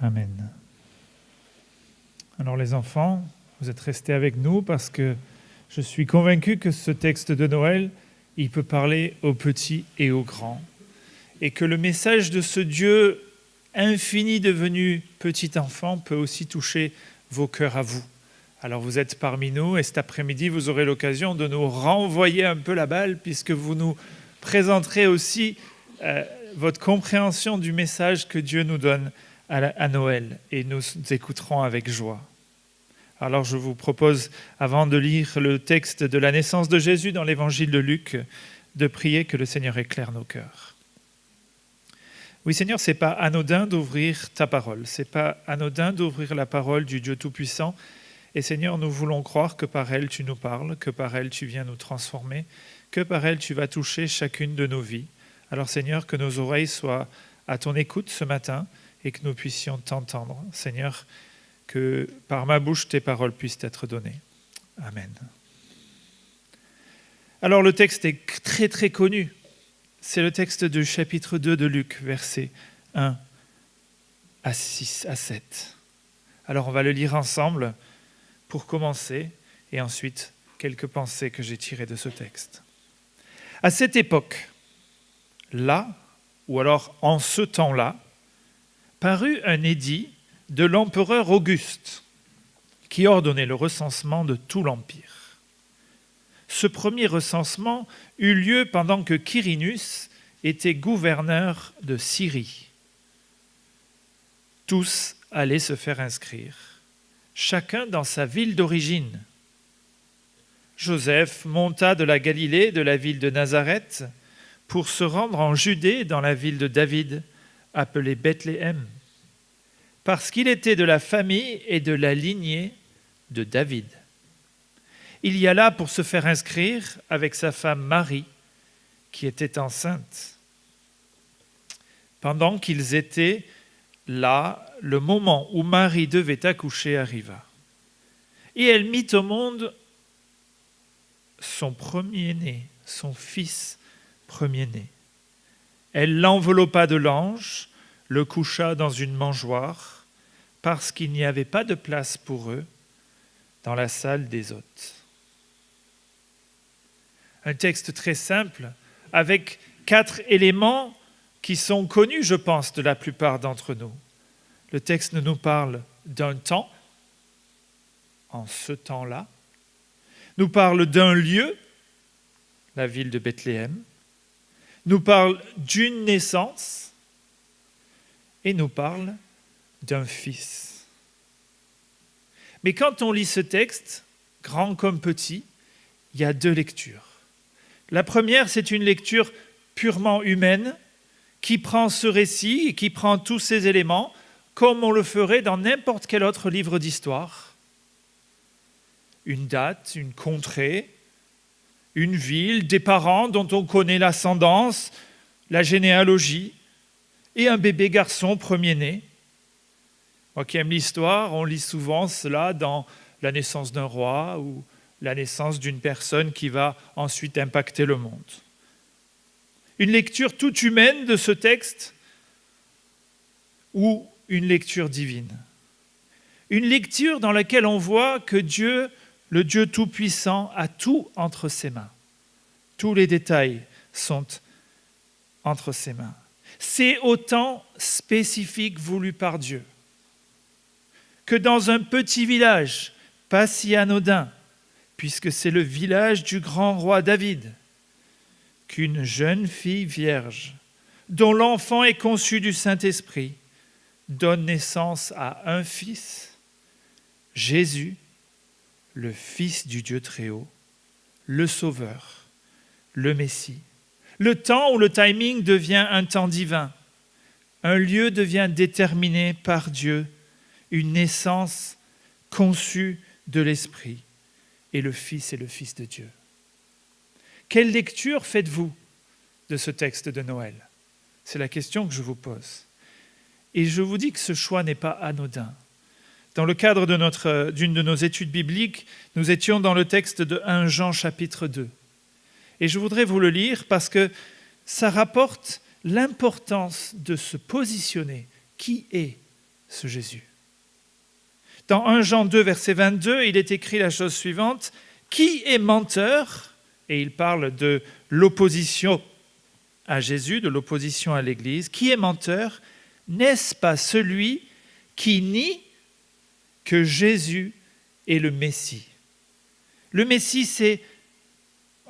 Amen. Alors les enfants, vous êtes restés avec nous parce que je suis convaincu que ce texte de Noël, il peut parler aux petits et aux grands. Et que le message de ce Dieu infini devenu petit enfant peut aussi toucher vos cœurs à vous. Alors vous êtes parmi nous et cet après-midi, vous aurez l'occasion de nous renvoyer un peu la balle puisque vous nous présenterez aussi votre compréhension du message que Dieu nous donne à Noël et nous écouterons avec joie. Alors je vous propose, avant de lire le texte de la naissance de Jésus dans l'évangile de Luc, de prier que le Seigneur éclaire nos cœurs. Oui Seigneur, ce n'est pas anodin d'ouvrir ta parole, ce n'est pas anodin d'ouvrir la parole du Dieu Tout-Puissant. Et Seigneur, nous voulons croire que par elle tu nous parles, que par elle tu viens nous transformer, que par elle tu vas toucher chacune de nos vies. Alors Seigneur, que nos oreilles soient à ton écoute ce matin et que nous puissions t'entendre. Seigneur, que par ma bouche tes paroles puissent être données. Amen. Alors le texte est très très connu. C'est le texte du chapitre 2 de Luc, versets 1 à 6 à 7. Alors on va le lire ensemble pour commencer et ensuite quelques pensées que j'ai tirées de ce texte. À cette époque, là, ou alors en ce temps-là, parut un édit de l'empereur Auguste qui ordonnait le recensement de tout l'Empire. Ce premier recensement eut lieu pendant que Quirinus était gouverneur de Syrie. Tous allaient se faire inscrire, chacun dans sa ville d'origine. Joseph monta de la Galilée, de la ville de Nazareth, pour se rendre en Judée, dans la ville de David, appelée Bethléem, parce qu'il était de la famille et de la lignée de David. Il y alla pour se faire inscrire avec sa femme Marie, qui était enceinte. Pendant qu'ils étaient là, le moment où Marie devait accoucher arriva. Et elle mit au monde son premier-né, son fils premier-né. Elle l'enveloppa de langes, le coucha dans une mangeoire, parce qu'il n'y avait pas de place pour eux dans la salle des hôtes. Un texte très simple, avec 4 éléments qui sont connus, je pense, de la plupart d'entre nous. Le texte nous parle d'un temps, en ce temps-là, nous parle d'un lieu, la ville de Bethléem, nous parle d'une naissance et nous parle d'un fils. Mais quand on lit ce texte, grand comme petit, il y a 2 lectures. La première, c'est une lecture purement humaine qui prend ce récit et qui prend tous ces éléments comme on le ferait dans n'importe quel autre livre d'histoire. Une date, une contrée, une ville, des parents dont on connaît l'ascendance, la généalogie, et un bébé garçon premier-né. Moi qui aime l'histoire, on lit souvent cela dans la naissance d'un roi ou la naissance d'une personne qui va ensuite impacter le monde. Une lecture toute humaine de ce texte ou une lecture divine. Une lecture dans laquelle on voit que Dieu, le Dieu Tout-Puissant, a tout entre ses mains. Tous les détails sont entre ses mains. C'est autant spécifique voulu par Dieu que dans un petit village, pas si anodin, puisque c'est le village du grand roi David, qu'une jeune fille vierge, dont l'enfant est conçu du Saint-Esprit, donne naissance à un fils, Jésus, le Fils du Dieu Très-Haut, le Sauveur, le Messie. Le temps où le timing devient un temps divin, un lieu devient déterminé par Dieu, une naissance conçue de l'Esprit, et le Fils est le Fils de Dieu. Quelle lecture faites-vous de ce texte de Noël ? C'est la question que je vous pose. Et je vous dis que ce choix n'est pas anodin. Dans le cadre d'une de nos études bibliques, nous étions dans le texte de 1 Jean chapitre 2. Et je voudrais vous le lire parce que ça rapporte l'importance de se positionner. Qui est ce Jésus. Dans 1 Jean 2, verset 22, il est écrit la chose suivante. « Qui est menteur ?» Et il parle de l'opposition à Jésus, de l'opposition à l'Église. « Qui est menteur ? N'est-ce pas celui qui nie que Jésus est le Messie ?» Le Messie, c'est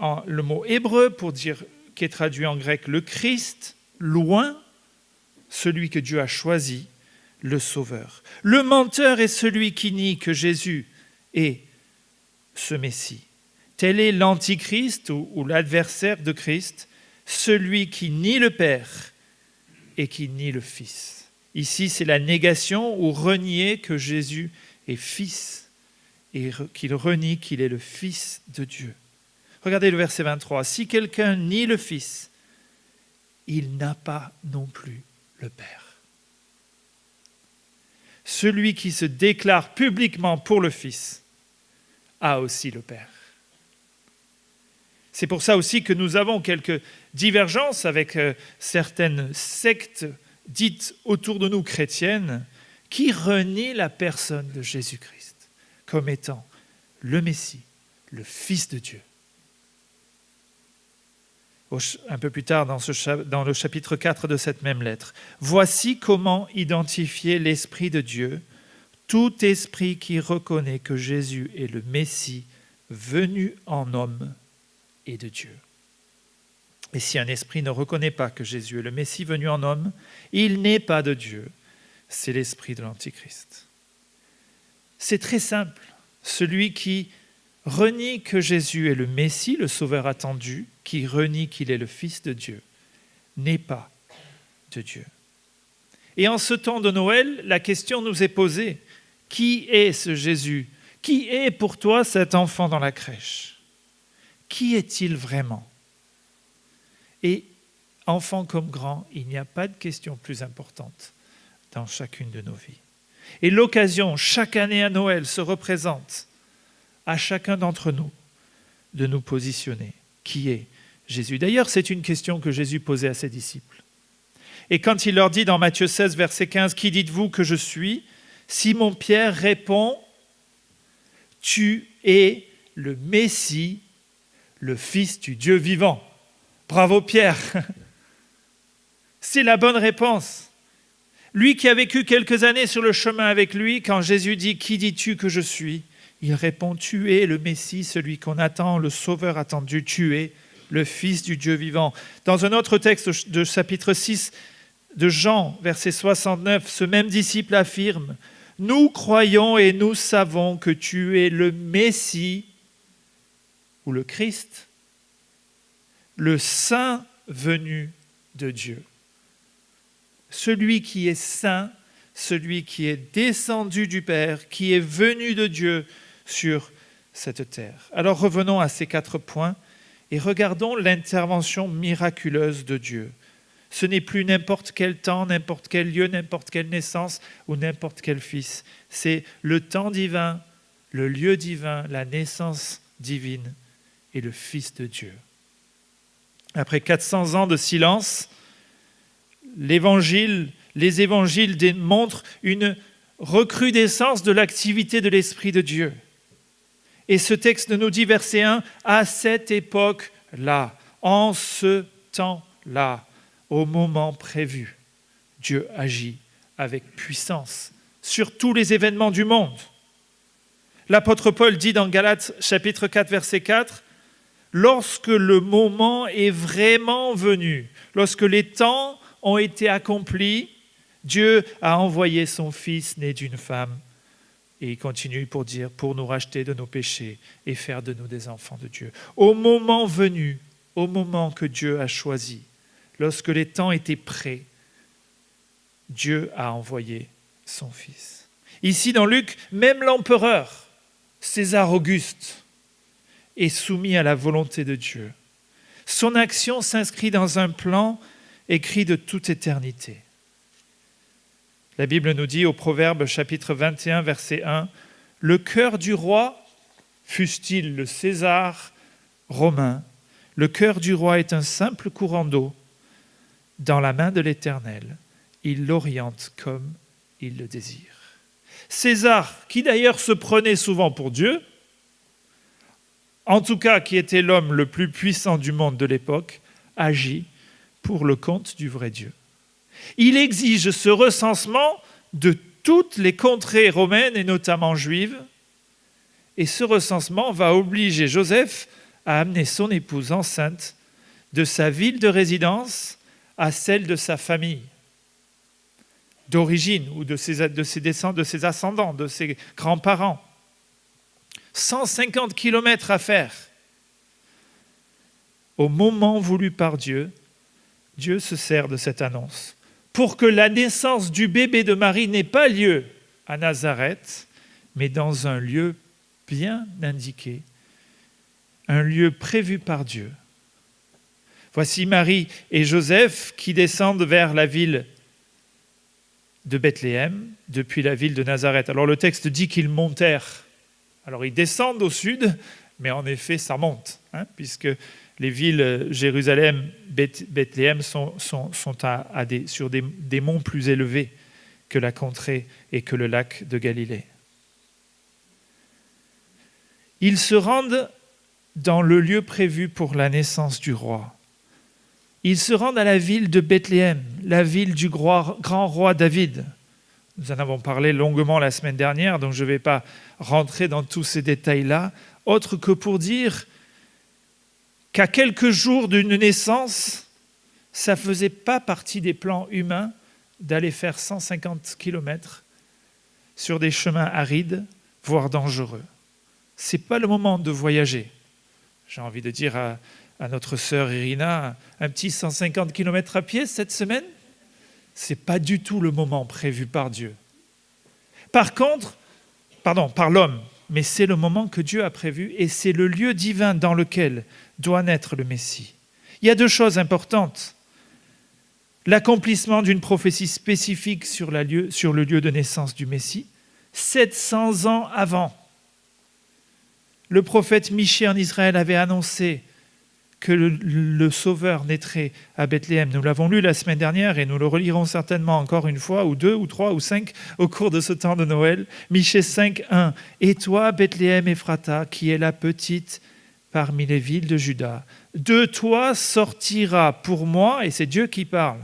le mot hébreu pour dire, qui est traduit en grec, le Christ, loin, celui que Dieu a choisi, le Sauveur. Le menteur est celui qui nie que Jésus est ce Messie. Tel est l'Antichrist ou l'adversaire de Christ, celui qui nie le Père et qui nie le Fils. Ici, c'est la négation ou renier que Jésus est Fils et qu'il renie qu'il est le Fils de Dieu. Regardez le verset 23. « Si quelqu'un nie le Fils, il n'a pas non plus le Père. Celui qui se déclare publiquement pour le Fils a aussi le Père. » C'est pour ça aussi que nous avons quelques divergences avec certaines sectes dites autour de nous chrétiennes qui renient la personne de Jésus-Christ comme étant le Messie, le Fils de Dieu. Un peu plus tard dans le chapitre 4 de cette même lettre. « Voici comment identifier l'Esprit de Dieu, tout esprit qui reconnaît que Jésus est le Messie venu en homme et de Dieu. Et si un esprit ne reconnaît pas que Jésus est le Messie venu en homme, il n'est pas de Dieu, c'est l'esprit de l'Antichrist. » C'est très simple. Celui qui renie que Jésus est le Messie, le Sauveur attendu, qui renie qu'il est le Fils de Dieu, n'est pas de Dieu. Et en ce temps de Noël, la question nous est posée. Qui est ce Jésus ? Qui est pour toi cet enfant dans la crèche ? Qui est-il vraiment ? Et enfant comme grand, il n'y a pas de question plus importante dans chacune de nos vies. Et l'occasion, chaque année à Noël, se représente à chacun d'entre nous de nous positionner. Qui est Jésus ? D'ailleurs, c'est une question que Jésus posait à ses disciples. Et quand il leur dit dans Matthieu 16, verset 15, « Qui dites-vous que je suis ?» Simon-Pierre répond, « Tu es le Messie, le Fils du Dieu vivant. » Bravo Pierre. C'est la bonne réponse. Lui qui a vécu quelques années sur le chemin avec lui, quand Jésus dit « Qui dis-tu que je suis ?» Il répond « Tu es le Messie, celui qu'on attend, le Sauveur attendu. Tu es le Fils du Dieu vivant. » Dans un autre texte de chapitre 6 de Jean, verset 69, ce même disciple affirme « Nous croyons et nous savons que tu es le Messie ou le Christ, le Saint venu de Dieu. » Celui qui est saint, celui qui est descendu du Père, qui est venu de Dieu sur cette terre. Alors revenons à ces 4 points et regardons l'intervention miraculeuse de Dieu. Ce n'est plus n'importe quel temps, n'importe quel lieu, n'importe quelle naissance ou n'importe quel fils. C'est le temps divin, le lieu divin, la naissance divine et le Fils de Dieu. Après 400 ans de silence, les évangiles démontrent une recrudescence de l'activité de l'Esprit de Dieu. Et ce texte nous dit, verset 1, « À cette époque-là, en ce temps-là, au moment prévu, Dieu agit avec puissance sur tous les événements du monde. » L'apôtre Paul dit dans Galates chapitre 4, verset 4, « Lorsque le moment est vraiment venu, lorsque les temps ont été accomplis, Dieu a envoyé son Fils né d'une femme. » Et il continue pour dire, pour nous racheter de nos péchés et faire de nous des enfants de Dieu. Au moment venu, au moment que Dieu a choisi, lorsque les temps étaient prêts, Dieu a envoyé son Fils. Ici dans Luc, même l'empereur, César Auguste, est soumis à la volonté de Dieu. Son action s'inscrit dans un plan écrit de toute éternité. La Bible nous dit au Proverbe chapitre 21, verset 1, « Le cœur du roi, fût-il le César romain, le cœur du roi est un simple courant d'eau. Dans la main de l'Éternel, il l'oriente comme il le désire. César, qui d'ailleurs se prenait souvent pour Dieu, en tout cas qui était l'homme le plus puissant du monde de l'époque, agit pour le compte du vrai Dieu. Il exige ce recensement de toutes les contrées romaines et notamment juives, et ce recensement va obliger Joseph à amener son épouse enceinte de sa ville de résidence à celle de sa famille d'origine ou de ses descendants, de ses ascendants, de ses grands-parents. 150 kilomètres à faire. Au moment voulu par Dieu, Dieu se sert de cette annonce pour que la naissance du bébé de Marie n'ait pas lieu à Nazareth, mais dans un lieu bien indiqué, un lieu prévu par Dieu. Voici Marie et Joseph qui descendent vers la ville de Bethléem, depuis la ville de Nazareth. Alors le texte dit qu'ils montèrent. Alors ils descendent au sud, mais en effet ça monte, puisque les villes Jérusalem, Bethléem sont sur des monts plus élevés que la contrée et que le lac de Galilée. Ils se rendent dans le lieu prévu pour la naissance du roi. Ils se rendent à la ville de Bethléem, la ville du grand roi David. Nous en avons parlé longuement la semaine dernière, donc je ne vais pas rentrer dans tous ces détails-là, autre que pour dire qu'à quelques jours d'une naissance, ça ne faisait pas partie des plans humains d'aller faire 150 kilomètres sur des chemins arides, voire dangereux. Ce n'est pas le moment de voyager. J'ai envie de dire à notre sœur Irina, un petit 150 km à pied cette semaine, ce n'est pas du tout le moment prévu par Dieu. Par l'homme, mais c'est le moment que Dieu a prévu et c'est le lieu divin dans lequel doit naître le Messie. Il y a deux choses importantes. L'accomplissement d'une prophétie spécifique sur le lieu de naissance du Messie, 700 ans avant. Le prophète Michée en Israël avait annoncé que le Sauveur naîtrait à Bethléem. Nous l'avons lu la semaine dernière et nous le relirons certainement encore une fois, ou deux, ou trois, ou cinq au cours de ce temps de Noël. Michée 5, 1. « Et toi, Bethléem Ephrata, qui est la petite parmi les villes de Juda, de toi sortira pour moi, et c'est Dieu qui parle,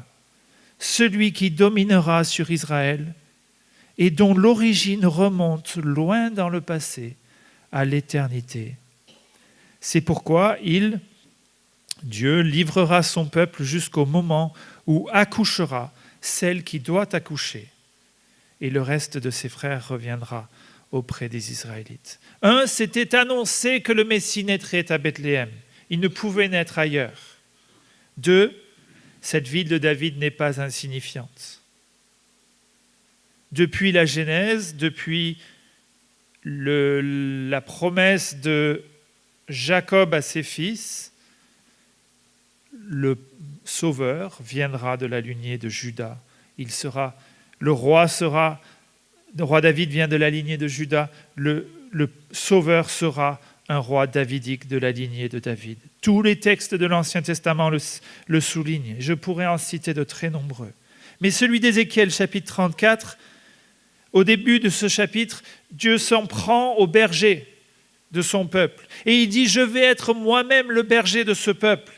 celui qui dominera sur Israël et dont l'origine remonte loin dans le passé, à l'éternité. C'est pourquoi Dieu livrera son peuple jusqu'au moment où accouchera celle qui doit accoucher, et le reste de ses frères reviendra auprès des Israélites. C'était annoncé que le Messie naîtrait à Bethléem. Il ne pouvait naître ailleurs. 2, cette ville de David n'est pas insignifiante. Depuis la Genèse, depuis la promesse de Jacob à ses fils, le Sauveur viendra de la lignée de Juda. Le roi David vient de la lignée de Juda. Le Sauveur sera un roi davidique de la lignée de David. Tous les textes de l'Ancien Testament le soulignent. Je pourrais en citer de très nombreux. Mais celui d'Ézéchiel, chapitre 34, au début de ce chapitre, Dieu s'en prend au berger de son peuple. Et il dit, je vais être moi-même le berger de ce peuple.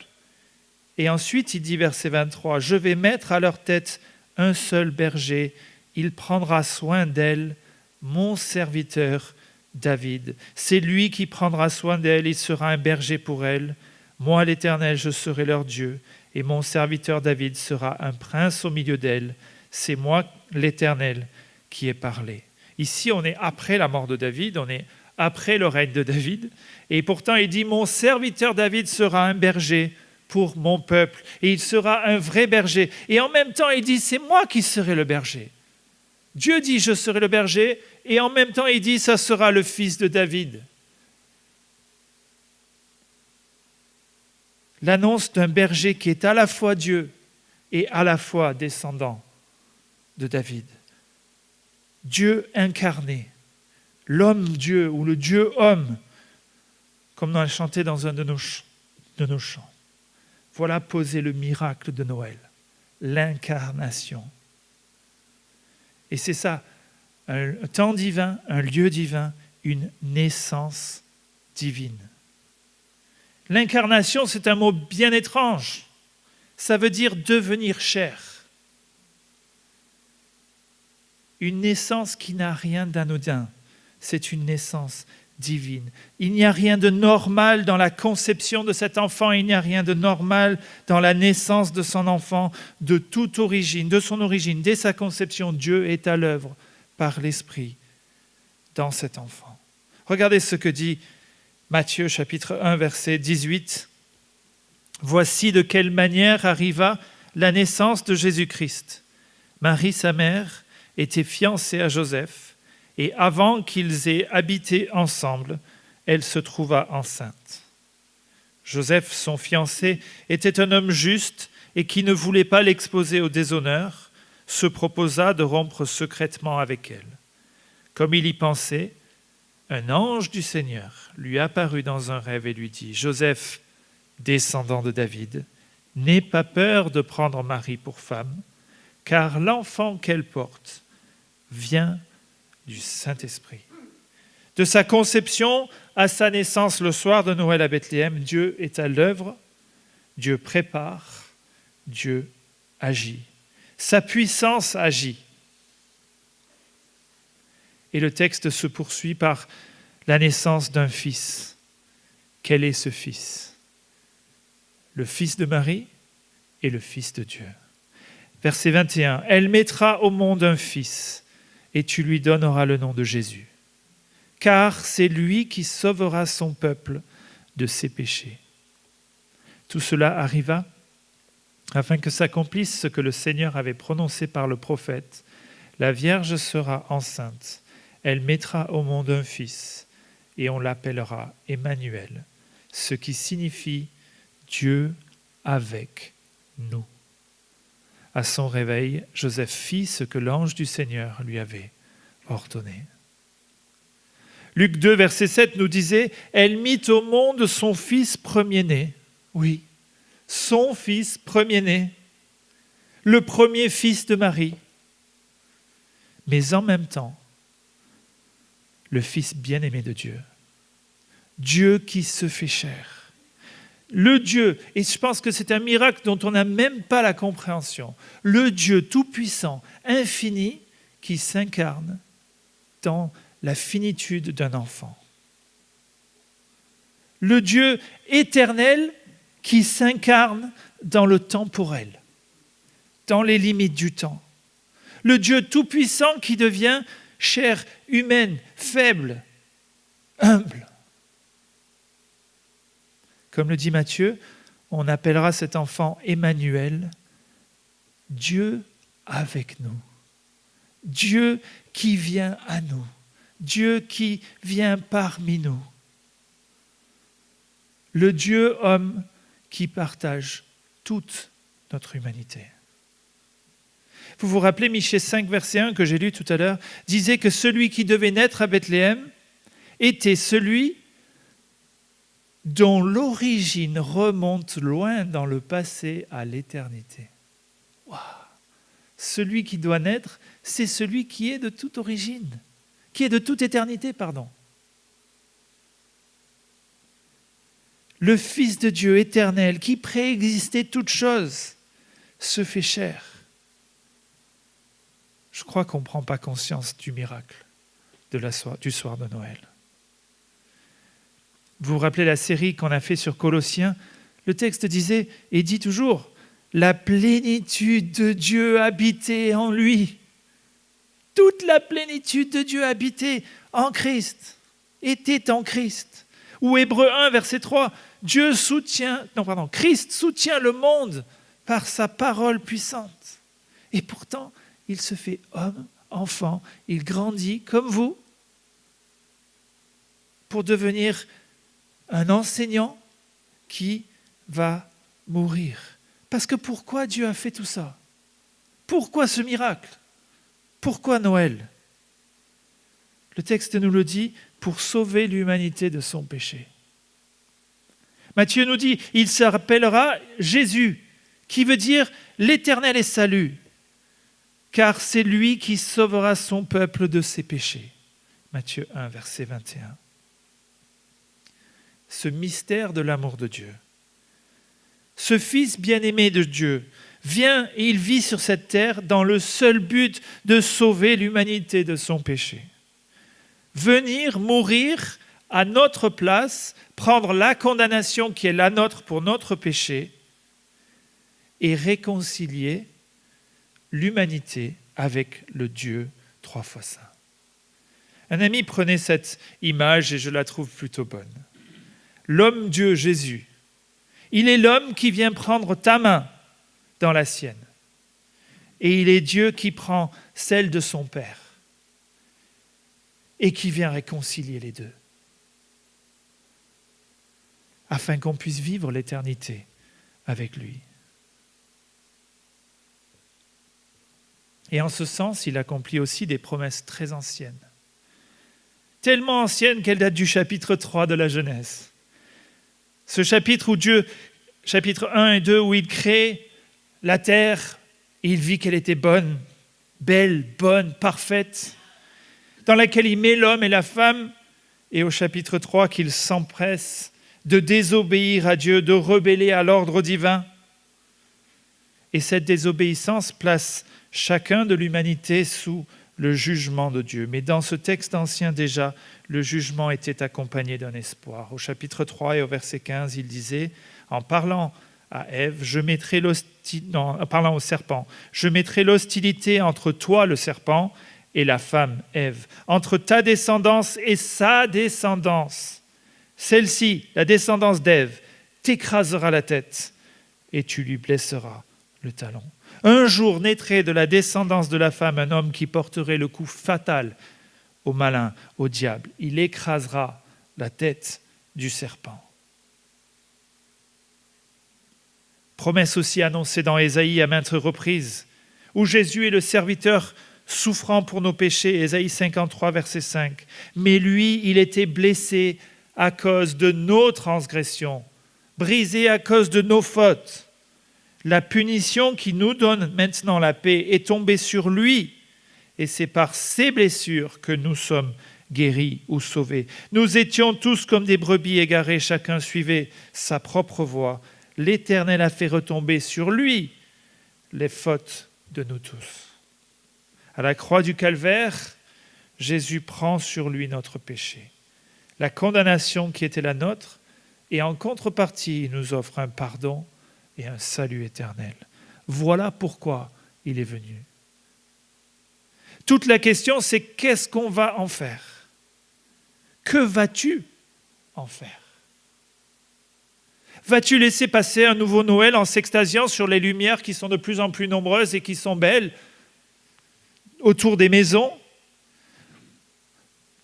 Et ensuite, il dit, verset 23, « Je vais mettre à leur tête un seul berger. Il prendra soin d'elle, mon serviteur David. C'est lui qui prendra soin d'elle. Il sera un berger pour elle. Moi, l'Éternel, je serai leur Dieu. Et mon serviteur David sera un prince au milieu d'elle. C'est moi, l'Éternel, qui ai parlé. » Ici, on est après la mort de David, on est après le règne de David. Et pourtant, il dit, « Mon serviteur David sera un berger pour mon peuple, et il sera un vrai berger. » Et en même temps, il dit, c'est moi qui serai le berger. Dieu dit, je serai le berger, et en même temps, il dit, ça sera le fils de David. L'annonce d'un berger qui est à la fois Dieu et à la fois descendant de David. Dieu incarné, l'homme-dieu ou le Dieu-homme, comme on a chanté dans un de nos chants. Voilà posé le miracle de Noël, l'incarnation. Et c'est ça, un temps divin, un lieu divin, une naissance divine. L'incarnation, c'est un mot bien étrange. Ça veut dire devenir chair. Une naissance qui n'a rien d'anodin. C'est une naissance divine. Il n'y a rien de normal dans la conception de cet enfant. Il n'y a rien de normal dans la naissance de son enfant, de toute origine, de son origine. Dès sa conception, Dieu est à l'œuvre par l'Esprit dans cet enfant. Regardez ce que dit Matthieu chapitre 1, verset 18. « Voici de quelle manière arriva la naissance de Jésus-Christ. Marie, sa mère, était fiancée à Joseph, et avant qu'ils aient habité ensemble, elle se trouva enceinte. Joseph, son fiancé, était un homme juste et qui ne voulait pas l'exposer au déshonneur, se proposa de rompre secrètement avec elle. Comme il y pensait, un ange du Seigneur lui apparut dans un rêve et lui dit « Joseph, descendant de David, n'aie pas peur de prendre Marie pour femme, car l'enfant qu'elle porte vient du Saint-Esprit. De sa conception à sa naissance le soir de Noël à Bethléem, Dieu est à l'œuvre, Dieu prépare, Dieu agit. Sa puissance agit. » Et le texte se poursuit par la naissance d'un fils. Quel est ce fils ? Le fils de Marie et le fils de Dieu. Verset 21. « Elle mettra au monde un fils, et tu lui donneras le nom de Jésus, car c'est lui qui sauvera son peuple de ses péchés. » Tout cela arriva afin que s'accomplisse ce que le Seigneur avait prononcé par le prophète. La Vierge sera enceinte. Elle mettra au monde un fils, et on l'appellera Emmanuel, ce qui signifie Dieu avec nous. À son réveil, Joseph fit ce que l'ange du Seigneur lui avait ordonné. Luc 2, verset 7 nous disait « Elle mit au monde son fils premier-né. » Oui, son fils premier-né, le premier fils de Marie. Mais en même temps, le Fils bien-aimé de Dieu. Dieu qui se fait chair. Le Dieu, et je pense que c'est un miracle dont on n'a même pas la compréhension, le Dieu tout-puissant, infini, qui s'incarne dans la finitude d'un enfant. Le Dieu éternel qui s'incarne dans le temporel, dans les limites du temps. Le Dieu tout-puissant qui devient chair humaine, faible, humble. Comme le dit Matthieu, on appellera cet enfant Emmanuel, Dieu avec nous. Dieu qui vient à nous. Dieu qui vient parmi nous. Le Dieu homme qui partage toute notre humanité. Vous vous rappelez, Michée 5, verset 1, que j'ai lu tout à l'heure, disait que celui qui devait naître à Bethléem était celui dont l'origine remonte loin dans le passé à l'éternité. Wow. Celui qui doit naître, c'est celui qui est de toute origine, qui est de toute éternité, pardon. Le Fils de Dieu éternel, qui préexistait toute chose, se fait chair. Je crois qu'on ne prend pas conscience du miracle du soir de Noël. Vous vous rappelez la série qu'on a fait sur Colossiens ? Le texte disait, et dit toujours, la plénitude de Dieu habitait en lui. Toute la plénitude de Dieu habitait en Christ, était en Christ. Ou Hébreux 1, verset 3, Christ soutient le monde par sa parole puissante. Et pourtant, il se fait homme, enfant, il grandit comme vous pour devenir un enseignant qui va mourir. Parce que pourquoi Dieu a fait tout ça ? Pourquoi ce miracle ? Pourquoi Noël ? Le texte nous le dit, pour sauver l'humanité de son péché. Matthieu nous dit, il s'appellera Jésus, qui veut dire l'Éternel est salut. car c'est lui qui sauvera son peuple de ses péchés. Matthieu 1, verset 21. Ce mystère de l'amour de Dieu. Ce Fils bien-aimé de Dieu vient et il vit sur cette terre dans le seul but de sauver l'humanité de son péché. Venir mourir à notre place, prendre la condamnation qui est la nôtre pour notre péché et réconcilier l'humanité avec le Dieu trois fois saint. Un ami prenait cette image et je la trouve plutôt bonne. L'homme-dieu Jésus, il est l'homme qui vient prendre ta main dans la sienne. Et il est Dieu qui prend celle de son Père et qui vient réconcilier les deux, afin qu'on puisse vivre l'éternité avec lui. Et en ce sens, il accomplit aussi des promesses très anciennes, tellement anciennes qu'elles datent du chapitre 3 de la Genèse. Ce chapitre où Dieu, chapitre 1 et 2, où il crée la terre, et il vit qu'elle était bonne, belle, bonne, parfaite, dans laquelle il met l'homme et la femme, et au chapitre 3 qu'il s'empresse de désobéir à Dieu, de rebeller à l'ordre divin. Et cette désobéissance place chacun de l'humanité sous le jugement de Dieu. Mais dans ce texte ancien déjà, le jugement était accompagné d'un espoir. Au chapitre 3 et au verset 15, il disait, en parlant à Ève, parlant au serpent, « Je mettrai l'hostilité entre toi, le serpent, et la femme, Ève, entre ta descendance et sa descendance. Celle-ci, la descendance d'Ève, t'écrasera la tête et tu lui blesseras le talon. Un jour naîtrait de la descendance de la femme un homme qui porterait le coup fatal au malin, au diable. Il écrasera la tête du serpent. » Promesse aussi annoncée dans Ésaïe à maintes reprises, où Jésus est le serviteur souffrant pour nos péchés, Ésaïe 53, verset 5. Mais lui, il était blessé à cause de nos transgressions, brisé à cause de nos fautes. La punition qui nous donne maintenant la paix est tombée sur lui, et c'est par ses blessures que nous sommes guéris ou sauvés. Nous étions tous comme des brebis égarées, chacun suivait sa propre voie. L'Éternel a fait retomber sur lui les fautes de nous tous. À la croix du calvaire, Jésus prend sur lui notre péché, la condamnation qui était la nôtre, et en contrepartie, il nous offre un pardon et un salut éternel. Voilà pourquoi il est venu. Toute la question, c'est qu'est-ce qu'on va en faire? Que vas-tu en faire? Vas-tu laisser passer un nouveau Noël en s'extasiant sur les lumières qui sont de plus en plus nombreuses et qui sont belles autour des maisons?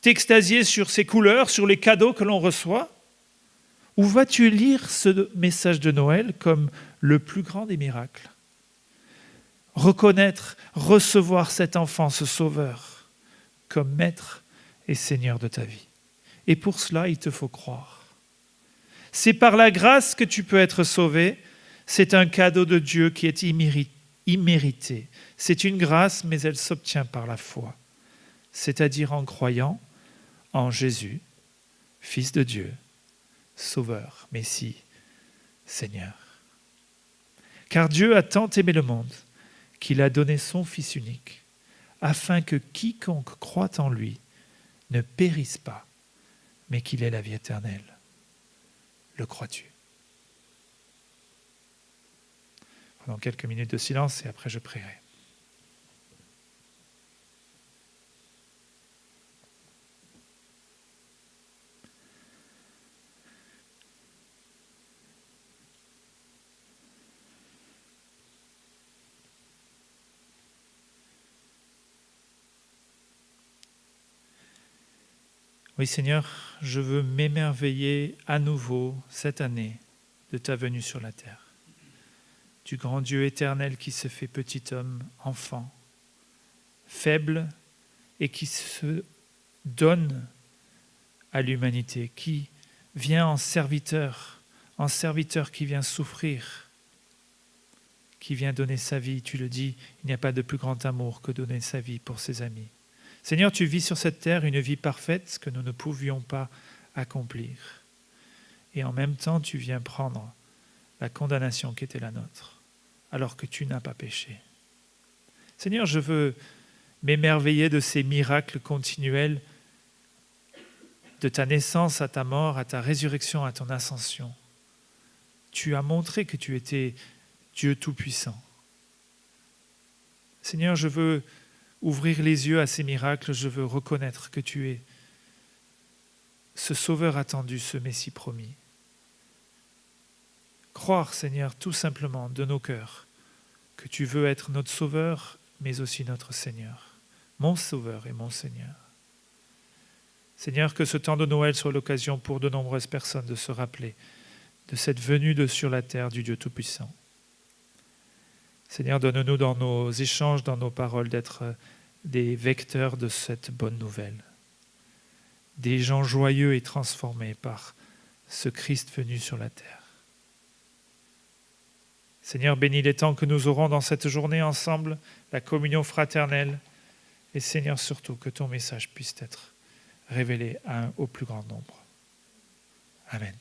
T'extasier sur ces couleurs, sur les cadeaux que l'on reçoit? Ou vas-tu lire ce message de Noël comme le plus grand des miracles? Reconnaître, recevoir cet enfant, ce sauveur, comme maître et seigneur de ta vie. Et pour cela, il te faut croire. C'est par la grâce que tu peux être sauvé. C'est un cadeau de Dieu qui est immérité. C'est une grâce, mais elle s'obtient par la foi, c'est-à-dire en croyant en Jésus, Fils de Dieu, Sauveur, Messie, Seigneur. Car Dieu a tant aimé le monde qu'il a donné son Fils unique, afin que quiconque croit en lui ne périsse pas, mais qu'il ait la vie éternelle. Le crois-tu? Pendant quelques minutes de silence et après je prierai. Oui Seigneur, je veux m'émerveiller à nouveau cette année de ta venue sur la terre, du grand Dieu éternel qui se fait petit homme, enfant, faible et qui se donne à l'humanité, qui vient en serviteur qui vient souffrir, qui vient donner sa vie. Tu le dis, il n'y a pas de plus grand amour que donner sa vie pour ses amis. Seigneur, tu vis sur cette terre une vie parfaite que nous ne pouvions pas accomplir. Et en même temps, tu viens prendre la condamnation qui était la nôtre, alors que tu n'as pas péché. Seigneur, je veux m'émerveiller de ces miracles continuels, de ta naissance à ta mort, à ta résurrection, à ton ascension. Tu as montré que tu étais Dieu Tout-Puissant. Seigneur, je veux ouvrir les yeux à ces miracles, je veux reconnaître que tu es ce Sauveur attendu, ce Messie promis. Croire, Seigneur, tout simplement de nos cœurs, que tu veux être notre Sauveur, mais aussi notre Seigneur, mon Sauveur et mon Seigneur. Seigneur, que ce temps de Noël soit l'occasion pour de nombreuses personnes de se rappeler de cette venue sur la terre du Dieu Tout-Puissant. Seigneur, donne-nous dans nos échanges, dans nos paroles, d'être des vecteurs de cette bonne nouvelle. Des gens joyeux et transformés par ce Christ venu sur la terre. Seigneur, bénis les temps que nous aurons dans cette journée ensemble, la communion fraternelle. Et Seigneur, surtout, que ton message puisse être révélé au plus grand nombre. Amen.